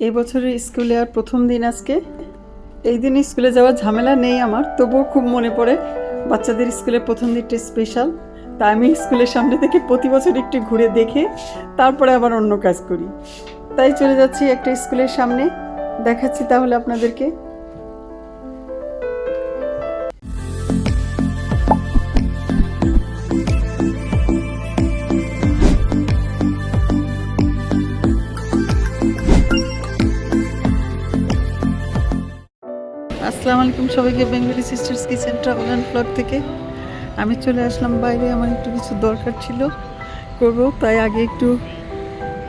এই বছরের স্কুলে আর প্রথম দিন আজকে। এই দিন স্কুলে যাওয়ার ঝামেলা নেই আমার, তবুও খুব মনে পড়ে বাচ্চাদের স্কুলের প্রথম দিনটা স্পেশাল। তাই আমি স্কুলের সামনে থেকে প্রতি বছর একটু ঘুরে দেখে তারপরে আবার অন্য কাজ করি। তাই চলে যাচ্ছি একটা স্কুলের সামনে, দেখাচ্ছি তাহলে আপনাদেরকে। আসসালামু আলাইকুম সবাইকে, Bengali sisters kitchen travel and blog থেকে আমি চলে আসলাম বাইরে। আমার একটু কিছু দরকার ছিল করবো, তাই আগে একটু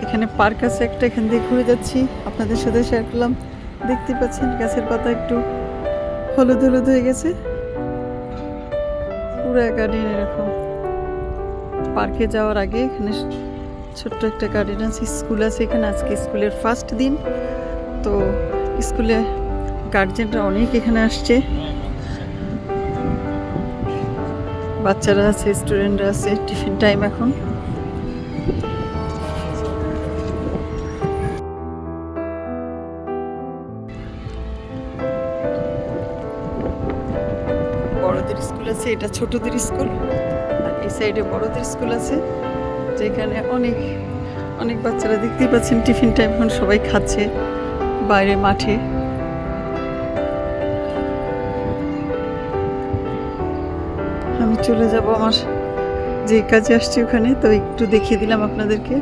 এখানে পার্ক আছে একটা, এখান দিয়ে ঘুরে যাচ্ছি, আপনাদের সাথে শেয়ার করলাম। দেখতে পাচ্ছেন গাছের পাতা একটু হলুদ হলুদ হয়ে গেছে, পুরো গার্ডেন এরকম। পার্কে যাওয়ার আগে এখানে ছোট্ট একটা গার্ডেন আছে, স্কুল আছে এখানে। আজকে স্কুলের ফার্স্ট দিন, তো স্কুলে গার্জেনরা অনেক এখানে আসছে, বাচ্চারা আছে, স্টুডেন্টরা আছে। টিফিন টাইম এখন। বড়দের স্কুল আছে, এটা ছোটদের স্কুল, আর এই সাইডে বড়দের স্কুল আছে, যেখানে অনেক অনেক বাচ্চারা দেখতেই পাচ্ছেন টিফিন টাইম এখন সবাই খাচ্ছে বাইরে মাঠে। আমি চলে যাব আমার যে কাজে আসছি ওখানে, তো একটু দেখিয়ে দিলাম আপনাদেরকে।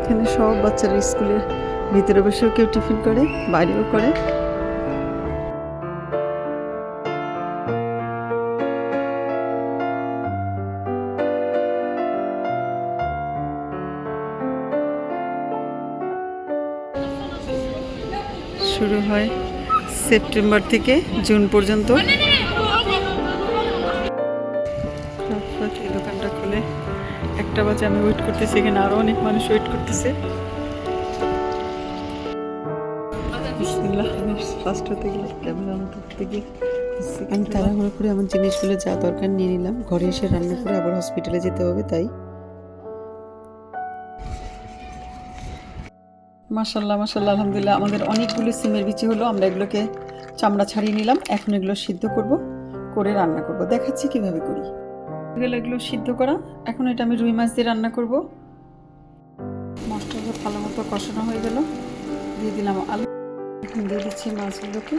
এখানে সব বাচ্চারা স্কুলের ভিতরে বসেও কেউ টিফিন করে, বাইরেও করে। শুরু হয় সেপ্টেম্বর থেকে জুন পর্যন্ত। এই দোকানটা খুলে 1টা বাজে, আমি ওয়েট করতেছি, এখানে আরো অনেক মানুষ ওয়েট করতেছে। ফার্স্ট হতে গেলে ক্যামেরা আমার থেকে আমি তাড়াহুড়ো করে আমার জিনিসগুলো যা দরকার নিয়ে নিলাম। ঘরে এসে রান্না করে আবার হসপিটালে যেতে হবে, তাই। মাশাল্লাহ মাশাল্লাহ, আলহামদুলিল্লাহ, আমাদের অনেকগুলো সিমের বিচি হলো। আমরা এগুলোকে চামড়া ছাড়িয়ে নিলাম, এখন এগুলো সিদ্ধ করব, করে রান্না করব। দেখাচ্ছি কিভাবে করি। এগুলো সিদ্ধ করা। এখন এটা আমি রুই মাছ দিয়ে রান্না করব। মশলাটা ভালো মতো কষানো হয়ে গেল, দিয়ে দিলাম আলু। এখন দিয়ে দিচ্ছি মাছগুলোকে,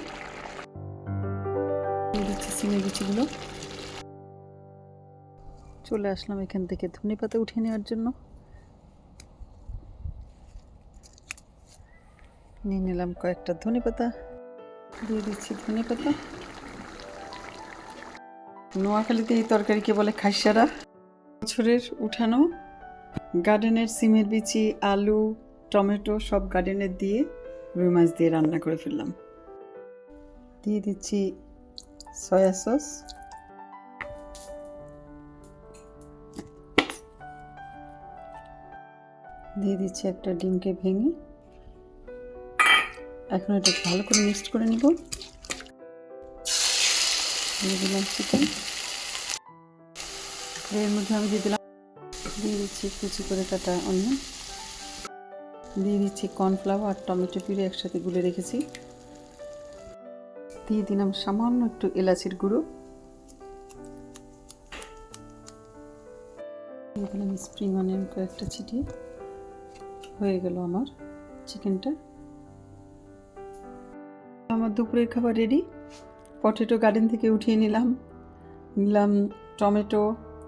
দিয়ে দিচ্ছি সিমের বিচিগুলো। চলে আসলাম এখান থেকে ধনে পাতা উঠিয়ে নেওয়ার জন্য। নিয়ে নিলাম কয়েকটা ধনে পাতা, দিয়ে দিচ্ছি ধনে পাতা। নোয়াখালীতে এই তরকারিকে বলে খাইসারা। বছরের উঠানো গার্ডেনের সিমের বিচি, আলু, টমেটো সব গার্ডেনের দিয়ে রুই মাছ দিয়ে রান্না করে ফেললাম। দিয়ে দিচ্ছি সয়া সস, দিয়ে দিচ্ছি একটা ডিমকে ভেঙে। এখন এটা ভালো করে মিক্সড করে নিব। দিয়ে দিলাম চিকেন, এর মধ্যে আমি দিয়ে দিচ্ছি কুচি করে কাটা অনিয়ন, দিয়ে দিচ্ছি কর্নফ্লাওয়ার আর টমেটো পিউরি একসাথে গুলে রেখেছি। দিয়ে দিলাম সামান্য একটু এলাচির গুঁড়ো, দিয়ে দিলাম স্প্রিং অনিয়ন কয়েকটা ছিটিয়ে। হয়ে গেল আমার চিকেনটা। আমার দুপুরের খাবার রেডি। পটেটো গার্ডেন থেকে উঠিয়ে নিলাম, টমেটো,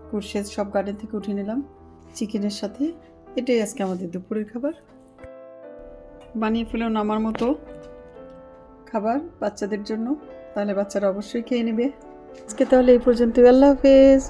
কুরশেজ সব গার্ডেন থেকে উঠিয়ে নিলাম চিকেনের সাথে। এটাই আজকে আমাদের দুপুরের খাবার। বানিয়ে ফেলেও নামার মতো খাবার বাচ্চাদের জন্য, তাহলে বাচ্চারা অবশ্যই খেয়ে নেবে। আজকে তাহলে এই পর্যন্ত। আল্লাহ হাফেজ।